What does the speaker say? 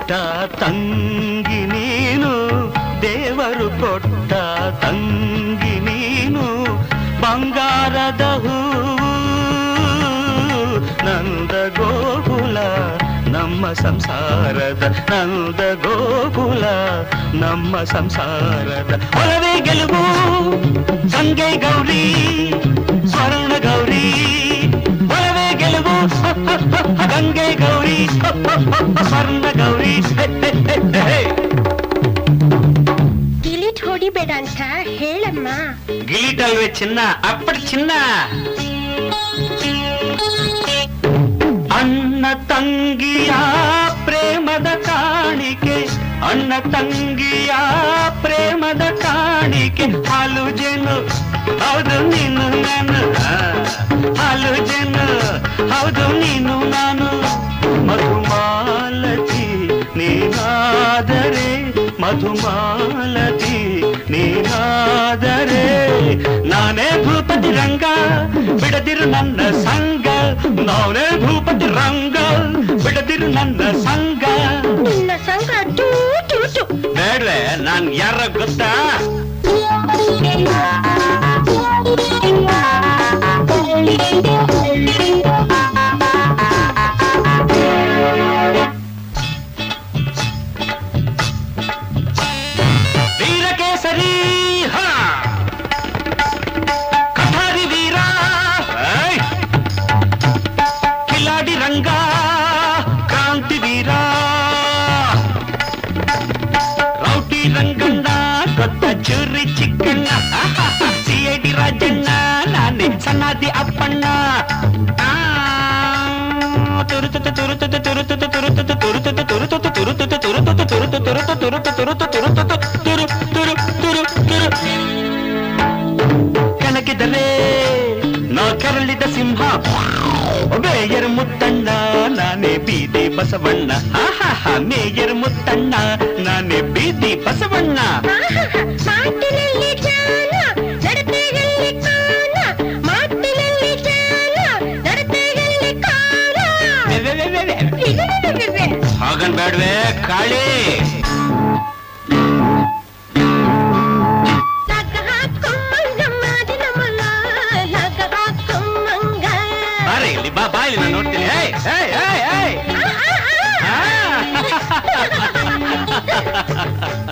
ಕೊಟ್ಟ ತಂಗಿ ನೀನು, ದೇವರು ಕೊಟ್ಟ ತಂಗಿ ನೀನು, ಬಂಗಾರದ ಹೂವು ನಂದ ಗೋಕುಲ ನಮ್ಮ ಸಂಸಾರದ, ನಂದ ಗೋಕುಲ ನಮ್ಮ ಸಂಸಾರದ. ಒಲವೇ ಗೆಲುವು ಗಂಗೆ ಗೌರಿ ಸ್ವರ್ಣ ಗೌರಿ, ಒಲವೇ ಗೆಲುವು ಗಂಗೆ ಗೌರಿ ಸ್ವರ್ಣ ಗೌರಿ. ಗಿಲಿಟ್ ಹೊಡಿಬೇಡ ಅಂತ ಹೇಳಮ್ಮ. ಗಿಲಿಟ್ ಅಲ್ವೇ ಚಿನ್ನ, ಅಪ್ಪಟ ಚಿನ್ನ. ಅಣ್ಣ ತಂಗಿಯ ಪ್ರೇಮದ ಕಾಣಿಕೆ, ಅಣ್ಣ ತಂಗಿಯ ಪ್ರೇಮದ ಕಾಣಿಕೆ, ಹಾಲು ಜೇನು ಹೌದು ನೀನು ನಾನು, ಹಾಲು ಜೇನು ಹೌದು ನೀನು ನಾನು. ಮಧುಮಾಲತಿ ನೀನಾದರೆ, ಮಧುಮಾಲತಿ ನೀನಾದರೆ, ನಾನೇ ಭೂಪತಿ ರಂಗ ಬಿಡದಿರು ನನ್ನ ಸಂಗ, ನಾನೇ ಭೂಪತಿ ರಂಗ ಬಿಡದಿರು ನನ್ನ ಸಂಗ. ನಿನ್ನ ಸಂಗ ಬೇಡ್ವೆ, ನಾನ್ ಯಾರ ಗೊತ್ತಾ? ವೀರಕೇಸರಿ ಕಠಾರಿ ವೀರ, ಕಿಲಾಡಿ ರಂಗ ಕ್ರಾಂತಿ ವೀರ, ರೌಟಿ ರಂಗಣ್ಣ ಕೊತ್ತ ಚೂರಿ ಚಿಕ್ಕಣ್ಣ, ಸಿಐಡಿ ರಾಜಣ್ಣ ನಾನೇ ಸಣ್ಣಾದಿ ಅಪ್ಪಣ್ಣ. ತುರುತುತ ತುರುತುತ ತುರುತುತ ತುರುತುತ ತುರುತುತ ತುರುತುತ ತುರುತುತ ತುರುತುತ ತುರುತು ತುರುತು ತುರುತು ತುರುತು ತುರುತುತ ತುರು ತುರು ತುರು ತುರು. ಕೆಳಗಿದರೆ ನಾ ಕೆರಳಿದ ಸಿಂಹ, ಮೇಯರ್ ಮುತ್ತಣ್ಣ ನಾನೇ ಬೀದಿ ಬಸವಣ್ಣ, ಮೇಯರ್ ಮುತ್ತಣ್ಣ ನಾನೇ ಬೀದಿ ಬಸವಣ್ಣ. ಮಾತಿನಲ್ಲಿ ಜಾನ ನಡತೆಯಲ್ಲಿ ಕಾನ, ಮಾತಿನಲ್ಲಿ ಜಾನ ನಡತೆಯಲ್ಲಿ ಕಾನ. ಹಾಗನ್ ಬೇಡ್ವೆ ಕಾಳಿ.